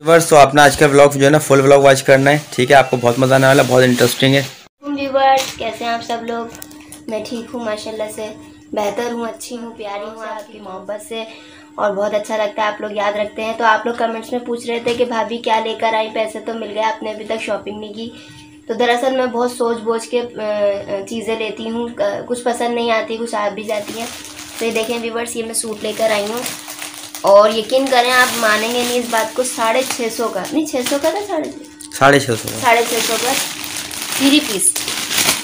Viewers, तो अपना आज का व्लॉग जो है ना फुल व्लॉग वॉच करना है, ठीक है। आपको बहुत मजा आने वाला, बहुत इंटरेस्टिंग है। व्यूवर्स, कैसे हैं आप सब लोग? मैं ठीक हूँ माशाल्लाह से, बेहतर हूँ, अच्छी हूँ, प्यारी हूँ आपकी मोहब्बत से, और बहुत अच्छा लगता है आप लोग याद रखते हैं। तो आप लोग कमेंट्स में पूछ रहे थे कि भाभी क्या लेकर आई, पैसे तो मिल गए, आपने अभी तक शॉपिंग नहीं की। तो दरअसल मैं बहुत सोच बोझ के चीज़ें लेती हूँ, कुछ पसंद नहीं आती, कुछ आ भी जाती हैं। तो ये देखें व्यूवर्स, ये मैं सूट लेकर आई हूँ, और यकीन करें आप मानेंगे नहीं इस बात को, 650 का, नहीं 600 का था, 650 का 3 पीस,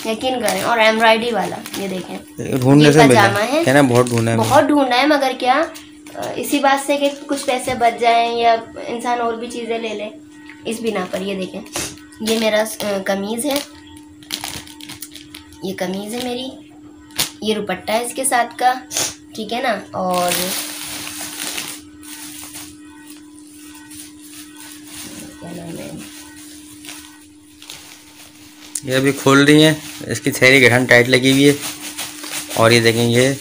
यकीन करें। और एम्ब्रॉयडरी वाला, ये देखें, ढूंढने से पजामा है, कहना बहुत ढूंढना है, मगर क्या इसी बात से कि कुछ पैसे बच जाएं या इंसान और भी चीज़ें ले ले, इस बिना पर। ये देखें, ये मेरा कमीज़ है, ये कमीज़ है मेरी, ये दुपट्टा है इसके साथ का, ठीक है ना। और ये अभी खोल रही है, इसकी थैली गठन टाइट लगी हुई है। और ये देखें, ये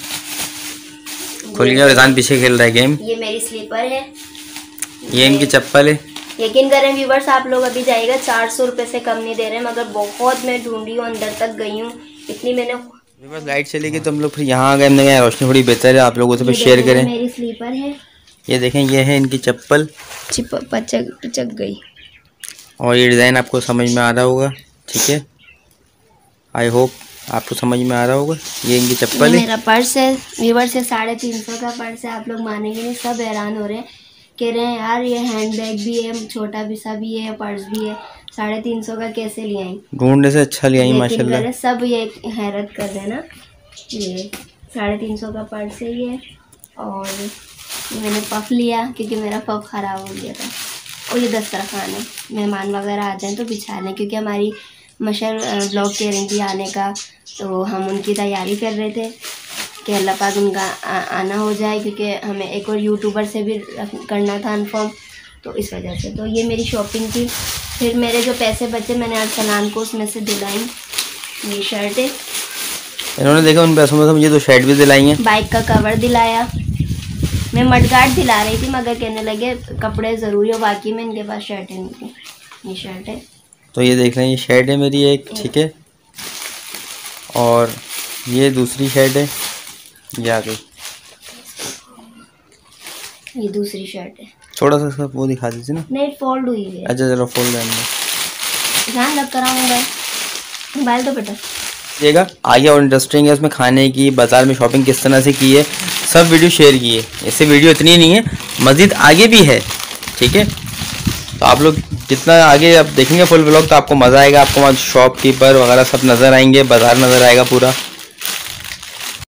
खुल गया और इंसान पीछे खेल रहा है गेम। ये मेरी स्लीपर है, ये इनकी चप्पल है। यकीन करें व्यूवर्स, आप लोग अभी जाइएगा 400 रुपये से कम नहीं दे रहे, मगर बहुत मैं ढूंढी हूँ, अंदर तक गई हूँ, इतनी मैंने। बस लाइट चली गई तो हम लोग फिर यहाँ आ गए, हमने कहा रोशनी थोड़ी बेहतर है, आप लोगों से शेयर करें। मेरी स्लीपर है, ये देखें, ये है इनकी चप्पल, पिचक गई। और ये डिज़ाइन आपको समझ में आ रहा होगा, ठीक है। आई होप आपको समझ में आ रहा होगा। ये इनकी चप्पल है। मेरा पर्स है व्यूवर्स, से 350 का पर्स है। आप लोग मानेंगे नहीं, सब हैरान हो रहे हैं, कह रहे हैं यार ये हैंड बैग भी है, छोटा भी सा भी है, पर्स भी है, 350 का कैसे ले आई? ढूंढने से अच्छा ले आई माशाल्लाह। सब ये हैरत कर रहे हैं ना। ये 350 का पर्स है ये, और ये मैंने पफ लिया क्योंकि मेरा पफ ख़राब हो गया था। और ये दस्तरखान है, मेहमान वगैरह आ जाएँ तो बिछाने, क्योंकि हमारी मशर ब्लॉग कह रही थी आने का, तो हम उनकी तैयारी कर रहे थे कि अल्लाह पाक उनका आना हो जाए, क्योंकि हमें एक और यूट्यूबर से भी करना था इन्फॉर्म, तो इस वजह से। तो ये मेरी शॉपिंग थी। फिर मेरे जो पैसे बचे मैंने आज सलान को उसमें से दिलाई। ये शर्ट है, इन्होंने देखा उन पैसों में से मुझे तो शर्ट भी दिलाई है, बाइक का कवर दिलाया, मैं मडगार्ड दिला रही थी, मगर कहने लगे कपड़े ज़रूरी हो, बाकी में इनके पास शर्ट है नहीं। ये शर्ट है, तो ये देख रहे हैं, ये शर्ट है मेरी एक, ठीक है। और ये दूसरी शर्ट है, ये आ गई, ये दूसरी शर्ट है। थोड़ा सा इसका वो दिखा दीजिए ना। नहीं, फोल्ड हुई है। अच्छा चलो फोल्ड करना, ध्यान रख कर आऊँगा, मोबाइल तो बेटा देखिएगा। आगे और इंटरेस्टिंग है, उसमें खाने की, बाज़ार में शॉपिंग किस तरह से की है, सब वीडियो शेयर की है। इससे वीडियो इतनी नहीं है, मज़ीद आगे भी है, ठीक है। तो आप लोग जितना आगे आप देखेंगे फुल व्लॉग तो आपको मज़ा आएगा। आपको वहाँ शॉपकीपर वगैरह सब नज़र आएंगे, बाज़ार नज़र आएगा पूरा।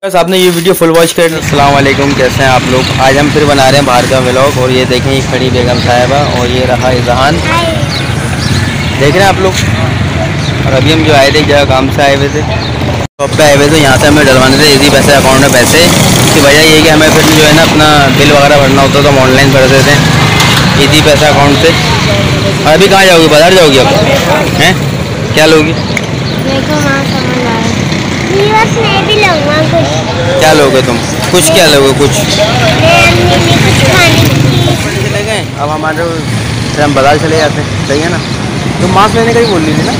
बस आपने ये वीडियो फुल वॉच कर। अस्सलाम वालेकुम, कैसे हैं आप लोग? आज हम फिर बना रहे हैं बाहर का व्लॉग। और ये देखें, ये खड़ी बेगम साहिबा, और ये रहा इजहान, देख रहे हैं आप लोग। और अभी हम जो आए थे एक जगह काम से आए हुए थे, शॉप पे आए हुए थे, यहाँ से हमें डलवाने थे इजी पैसे अकाउंट में पैसे। इसकी वजह ये है कि हमें फिर जो है ना अपना बिल वगैरह भरना होता तो हम ऑनलाइन भर देते हैं इजी पैसा अकाउंट से। और अभी कहाँ जाओगी? बाजार जाओगी अब? हैं क्या लोगी? भी लूँगा कुछ। क्या लोगे तुम? कुछ क्या लोगे? कुछ चले गए। अब हमारे फिर हम बाजार चले जाते हैं, सही है ना। तुम मास्क लेने का ही बोल रही थी ना।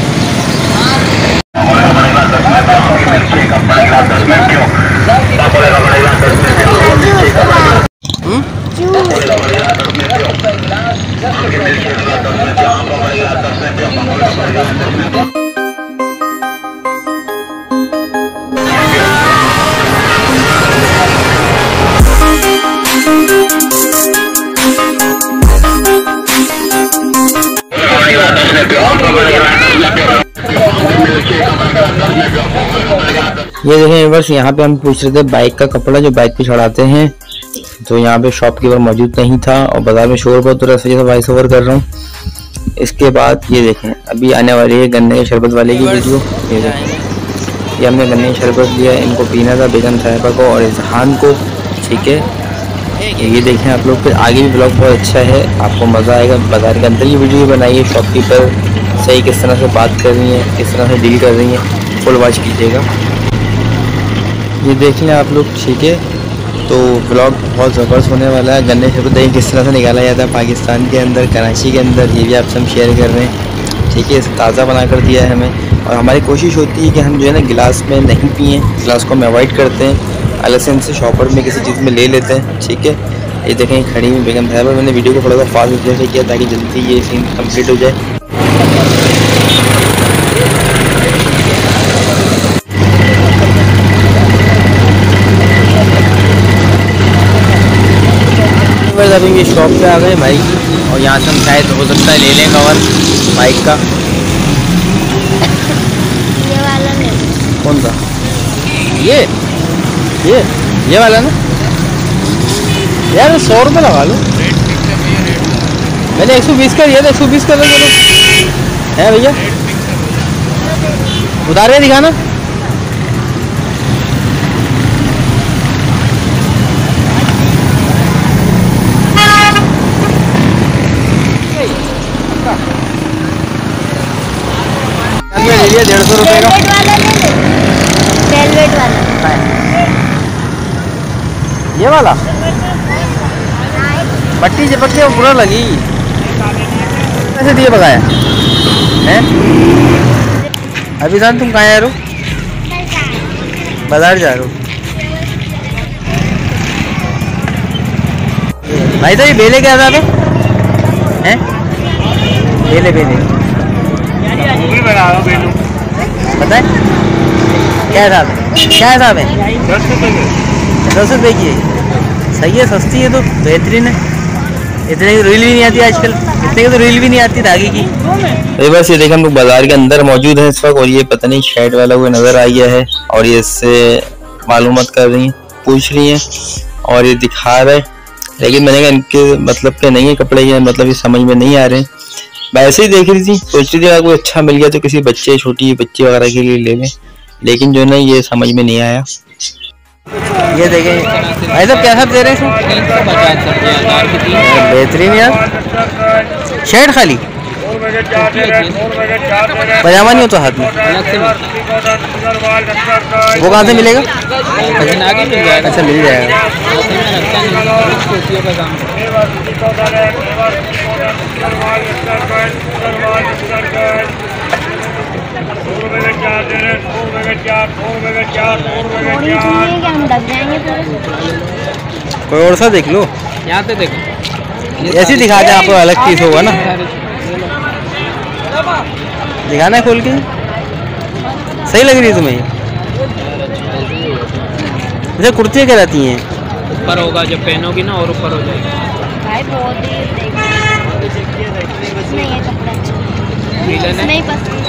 ये देखें बस, यहाँ पे हम पूछ रहे थे बाइक का कपड़ा जो बाइक पे चढ़ाते हैं, तो यहाँ पे शॉपकीपर मौजूद नहीं था और बाजार में शोर बहुत हो रहा है, वॉइस ओवर कर रहा हूँ। इसके बाद ये देखें, अभी आने वाली है गन्ने के शरबत वाले की वीडियो। ये देखें, ये हमने गन्ने का शरबत लिया, इनको पीना था बेगम साहिबा को और इजहान को, ठीक है। ये देखें आप लोग, फिर आगे भी ब्लॉग बहुत अच्छा है, आपको मज़ा आएगा। बाजार के अंदर ये वीडियो बनाइए, शॉपकीपर सही किस तरह से बात कर रही हैं, किस तरह से डील कर रही हैं, फुल वॉच कीजिएगा। ये देख लें आप लोग, ठीक है। तो ब्लॉग बहुत ज़बरदस्त होने वाला है। गन्ने शरबत देखिए किस तरह से निकाला जाता है पाकिस्तान के अंदर, कराची के अंदर, ये भी आपसे हम शेयर कर रहे हैं। ठीक है, इसे ताज़ा बना कर दिया है हमें, और हमारी कोशिश होती है कि हम जो है ना गिलास में नहीं पिएँ, गिलास को हम अवॉइड करते हैं, अलग से इनसे शॉपर में किसी चीज़ में ले लेते हैं। ठीक है, ये देखें खड़ी हुई बेगम साहब, मैंने वीडियो को थोड़ा सा फास्ट इसलिए किया ताकि जल्दी ये सीन कंप्लीट हो जाए। अभी ये शॉप पे आ गए भाई, और यहाँ से हम शायद हो सकता है ले लें कवर बाइक का। ये वाला नहीं, कौन सा? ये वाला ना यार, 100 रुपये लगा लो। मैंने 120 का दिया था, 120 का चलो है भैया, उतार के दिखाना। ले लिया 150 रुपये का। वेलवेट वाला ये वाला पट्टी चिपक के बुरा लगी। कैसे दिए बगाया हैं? अभी जान तुम कहाँ जा रहे हो? बाजार जा रहे हो भाई? तो ये बेले क्या था हैं? बेले पता है क्या हिसाब है? क्या हिसाब है? 10 रुपये की है। सही है, सस्ती है तो बेहतरीन है। इतने की रील भी नहीं आती आजकल, इतने की तो रील भी नहीं आती धागे की। तो बस ये देखें हम लोग बाजार के अंदर मौजूद हैं इस वक्त, और ये पता नहीं शर्ट वाला कोई नज़र आ गया है, और ये इससे मालूमात कर रही हैं, पूछ रही हैं, और ये दिखा रहा है, लेकिन मैंने कहा इनके मतलब के नहीं है कपड़े, ये मतलब ये समझ में नहीं आ रहे हैं। वैसे ही देख रही थी, सोच रही थी अगर कोई अच्छा मिल गया तो किसी बच्चे, छोटी बच्चे वगैरह के लिए ले लें, लेकिन जो ना ये समझ में नहीं आया। ये देखें भाई साहब क्या सब दे रहे हैं? 350 बेहतरीन यार। शर्ट खाली, पजामा नहीं हो तो हाथ में? वो कहाँ से मिलेगा? अच्छा मिल जाएगा। कोई और सा देख लो, यहाँ पे देखो, ऐसे दिखा दे, आपको अलग चीज होगा ना, दिखाना है खोल के। सही लग रही है तुम्हें? अच्छा कुर्तियाँ क्या रहती हैं? ऊपर होगा जब पहनोगी ना, और ऊपर हो जाएगी भाई। बहुत ही नहीं है कपड़ा अच्छा, नहीं पसंद है।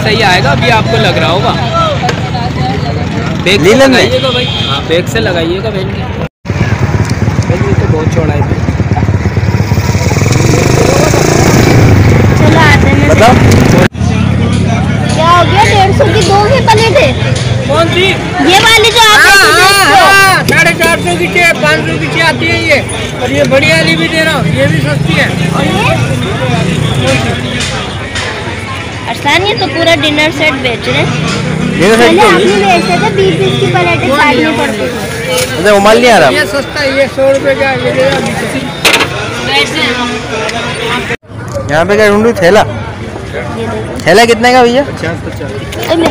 सही आएगा, अभी आपको लग रहा होगा। बैग से लगाइएगा भाई, हाँ बैग से लगाइएगा बहन के। ये तो बहुत चौड़ा है। चलो आते हैं, बताओ क्या हो गया? 150 की 2 ही प्लेट है। कौन सी? ये वाली जो आप 450 की चाहिए, 500 की चाहिए आती है ये, और ये बड़ी वाली भी दे रहा हूँ, ये भी सस्ती है। और ये तो पूरा डिनर सेट बेच रहे हैं। पहले आपने बेचते थे 20 की प्लेटें 60 में पड़ती थी। अच्छा उमाल नहीं आ रहा? ये सस्ता है, ये 100 रुपये का, ये दे रहा। यहाँ पे क्या ढूंढू? थैला, थैला कितने का भैया? 50।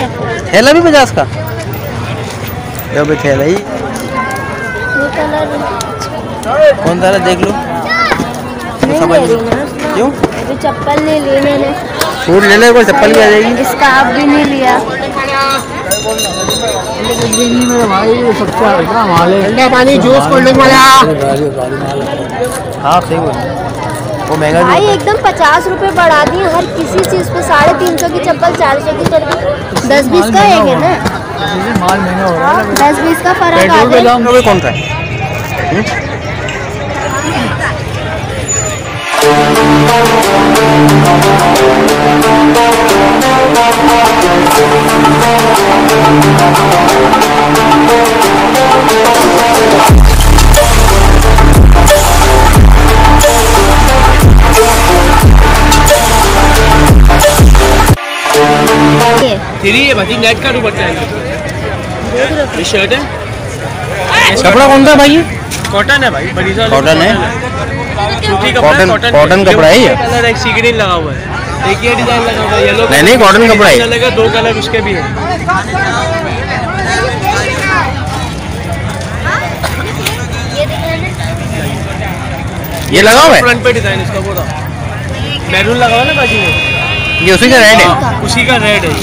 थैला भी 50 का? जब थैला ही कौन सा देख लो, समझ लो। क्यों? अभी चप्पल नहीं ली मैंने। सूट ले ले, कोई चप्पल भी आ जाएगी। स्कार्फ भी नहीं लिया। ठंडा पानी, जूस, कोल्ड ड्रिंक वाला। हाँ सही बोल, वो महंगा भाई एकदम 50 रुपए बढ़ा दिए हर किसी चीज पे। 350 की चप्पल 400 की कर दी। 10-20 का एक है ना, माल महंगा हो रहा है। 10-20 का फर्क आ गया। कौन सा है? फ्री है भाई, नेट का दुपट्टा है। ये शर्ट है। कपड़ा कौन सा भाई? कॉटन है भाई, बड़ी सा कॉटन है, सूती कपड़ा है, कॉटन कपड़ा है ये। कलर एक सी ग्रीन लगा हुआ है, एक ये डिजाइन लगा हुआ है येलो। नहीं कॉटन कपड़ा है, लगा 2 कलर उसके भी है। ये लगा हुआ है फ्रंट पे डिजाइन इसका वो था, मैरून लगा हुआ ना बाजू में, ये उसी का रेड है, उसी का रेड है,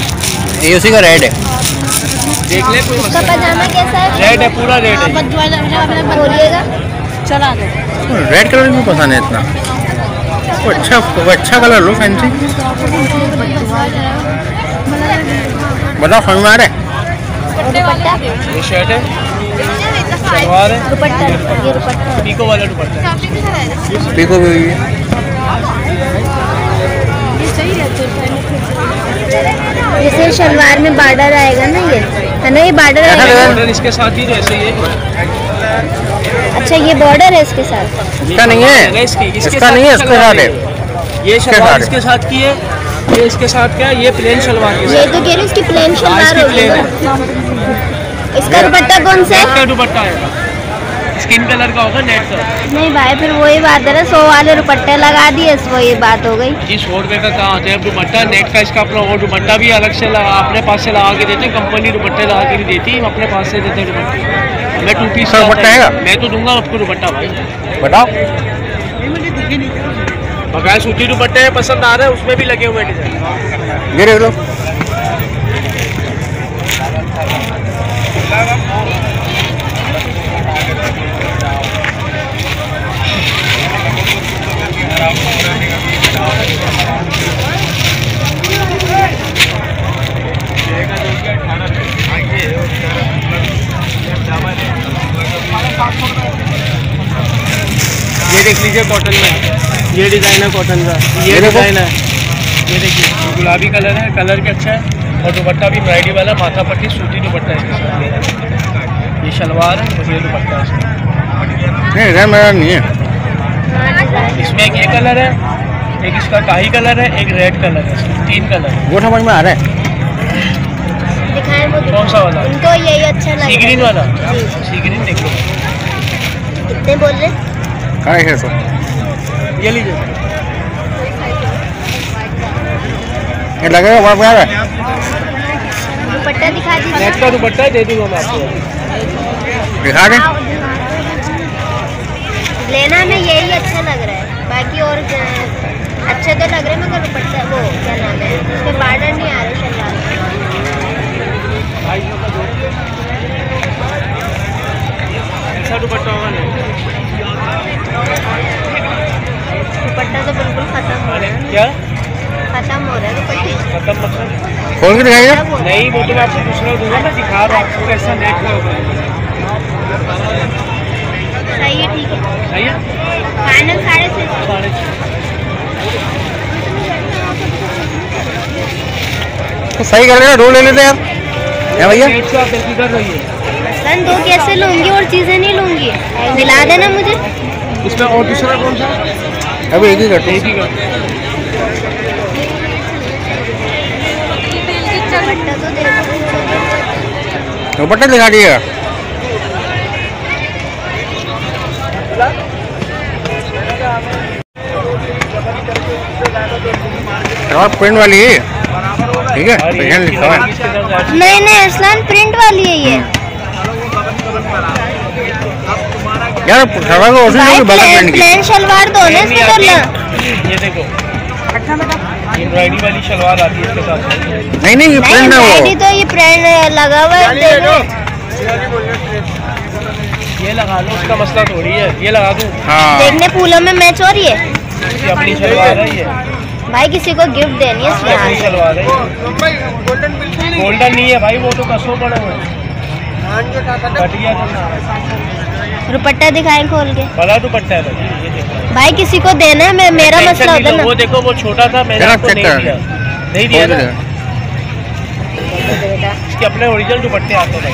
ये उसी का रेड है। देख ले कोई उसका पजामा कैसा है? रेड है, पूरा रेड है। बोलिएगा। चला दो। रेड कलर क्यों पसंद है इतना? वो अच्छा कलर लो फैंसी। बताओ समझ में आ रहा है? दुपट्टा, ये शर्ट है, सलवार है, दुपट्टा, ये दुपट्टा पीको वाला दुपट्टा है। पीको भी हुई है। जैसे शलवार में बॉर्डर आएगा ना, ये है ना, ये बॉर्डर आएगा। बॉर्डर इसके साथ ही जैसे ये। अच्छा ये बॉर्डर है इसके साथ? इसका नहीं है, इसका नहीं है, इसके साथ है। ये शलवार इसके साथ की है, ये इसके साथ क्या है, ये प्लेन शलवार के ये साथ। तो कह रही इसकी प्लेन शलवार होगी प्लेन ना। है। इसका दुपट्टा कौन सा नेट का है? दुपट्टा है, स्किन कलर का होगा, नेट का। नहीं भाई फिर वही बात है ना, 100 वाले दुपट्टे लगा दिए, वही बात हो गई। जी 100 रुपये का कहाँ होता है दुपट्टा, नेट का इसका अपना, और दुपट्टा भी अलग से अपने पास से लगा के देते हैं, कंपनी दुपट्टे लगा के नहीं देती, हम अपने पास से देते हैं दुपट्टे। मैं 2 पीस दुपट्टा है, मैं तो दूंगा आपको दुपट्टा भाई। बताओ। बगैर सूती दुपट्टे पसंद आ रहा है, उसमें भी लगे हुए डिजाइन। ये देख लो। ये देख लीजिए कॉटन में, ये डिज़ाइन है कॉटन का, ये डिज़ाइन है, ये देखिए गुलाबी कलर है, कलर भी अच्छा है, और दुपट्टा भी एम्ब्रॉयडरी वाला, माथा पट्टी सूती दुपट्टा है इसके साथ। ये शलवार है और ये दुपट्टा है। नहीं मेरा नहीं है। इसमें एक ये कलर है, एक इसका काही कलर है, एक रेड कलर है, 3 कलर है। वो समझ में आ रहा है। दिखाएं वो, कौन सा वाला? उनको यही अच्छा लगा। सी ग्रीन वाला, सी ग्रीन देख लो। कितने बोल रहे? कहाँ है तो? ये लीजिए, ये लगेगा वहाँ पे आ रहा है। दुपट्टा दिखा दीजिए। नेट का दुपट्टा है, दे दूंगा मैं आपको। दिखा दें। लेना में यही अच्छा लग रहा है, बाकी और अच्छे तो लग रहे हैं, मगर दुपट्टा वो क्या नाम है, उसके बॉर्डर नहीं आ रहे शलवार। ऐसा दुपट्टा होगा नहीं, दुपट्टा तो बिल्कुल खत्म हो रहा है। क्या खत्म हो रहा है दुपट्टे। खत्म मतलब? खोल के दिखाइए। नहीं वो तो मैं आपको दूसरा दूंगा, मैं दिखा रहा हूँ आपको कैसा नेट का होगा। सही है, ठीक है, सही है, फाइनल 6.5। 6.5। तो सही कर लेना, 2 ले लेते यार। क्या भैया? नेट से आप बेफिक्र रहिए। सन 2 कैसे लूँगी और चीज़ें नहीं लूँगी, दिला देना मुझे। इसमें और दूसरा कौन सा? अभी एक ही करते एक ही का। दुपट्टा तो देखो। दुपट्टा दिखा दिएगा। प्रिंट वाली है, ठीक है, पैशन लिखा हुआ है। नहीं नहीं असलान प्रिंट वाली है ये। यार सलवार को भाई प्रिंट की। प्लेन शलवार दो ना इसमें कर ला। ये देखो एम्ब्रॉयडरी वाली शलवार आती है इसके साथ। नहीं ये प्रिंट है वो। तो ये प्रिंट लगा हुआ है, ये लगा लो, उसका मसला थोड़ी है, ये लगा दूं। हाँ देखने फूलों में मैच हो रही है। ये अपनी शलवार है, ये भाई किसी को गिफ्ट देनी है इसलिए अपनी शलवार है। गोल्डन नहीं है भाई, वो तो कसो पड़ा हुआ है। घटिया दुपट्टा दिखाएं खोल के। बड़ा दुपट्टा है भाई, ये देखो भाई किसी को देना है, मैं मेरा मसला होता है ना। वो देखो वो छोटा था, मैंने आपको नहीं दिया, नहीं दिया ना। इसके अपने ओरिजिनल दुपट्टे आते हैं।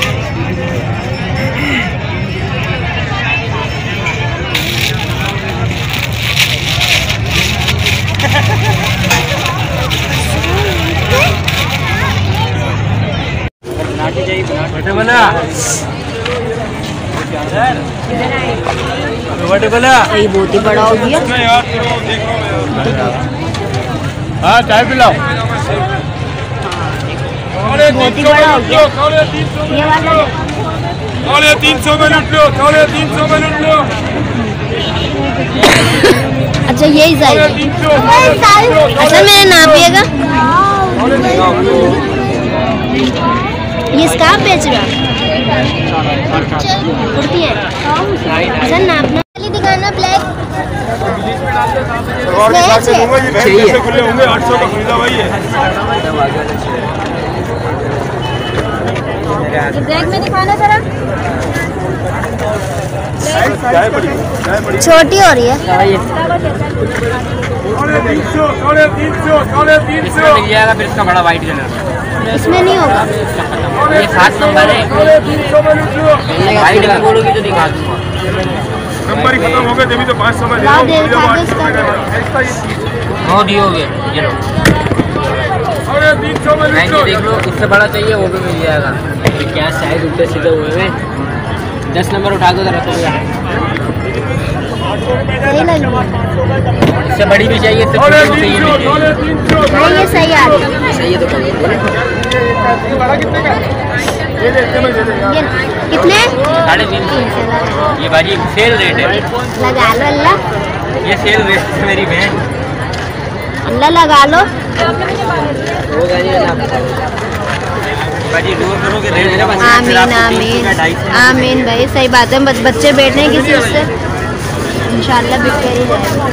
बोला ये बहुत ही बड़ा हो गया। हाँ चाय पिलाओ। बहुत ही बड़ा हो गया। ये वाला 300 में लूट लो, 300 में लूट लो। अच्छा यही साइज है। अच्छा मेरा नापिएगा। ये स्कार्फ बेच रहा कुर्ती है। अच्छा नापना वाली दिखाना ब्लैक खुले होंगे 800 का खरीदा भाई है। ब्लैक में दिखाना जरा। छोटी हो रही है। मिल जाएगा फिर इसका बड़ा वाइट कलर। इसमें नहीं होगा। ये 7 नंबर है। वाइट कलर बोलोगी तो दिखा दूंगा। नंबर ही खत्म हो गए तभी तो 500 में नो डी हो गए। ये लो 300 में देख लो। इससे बड़ा चाहिए वो भी मिल जाएगा। क्या साइज उल्टे सीधे हुए हैं। 10 नंबर उठा दो जरा। सही लगी। इससे बड़ी भी चाहिए, इससे छोटी भी चाहिए। नहीं ये सही आ रही है। सही है तो कितने? 350। ये बाजी सेल रेट है। लगा लो अल्लाह। ये सेल रेट है मेरी बहन। अल्लाह लगा लो। आमीन आमीन आमीन भाई सही बात है। बच्चे बैठने किसी उससे इंशाल्लाह बिक कर ही जाएगा।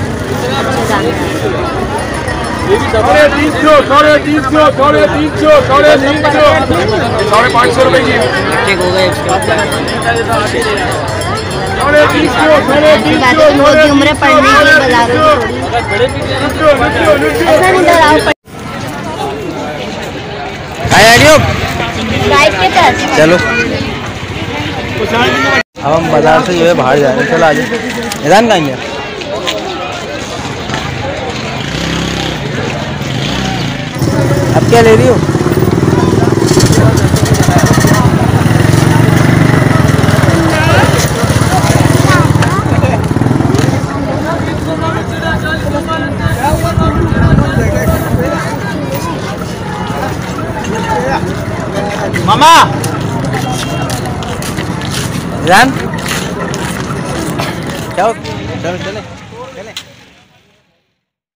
अच्छा दाम 550 रुपए की ठीक हो गए। मोदी उम्र पढ़ने के लिए बाजारों के पास। चलो अब हम बाजार से जो है बाहर जा रहे हैं। चलो आगे मैदान कहाँ गया। अब क्या ले रही हो। मामा जान क्या चलो चले।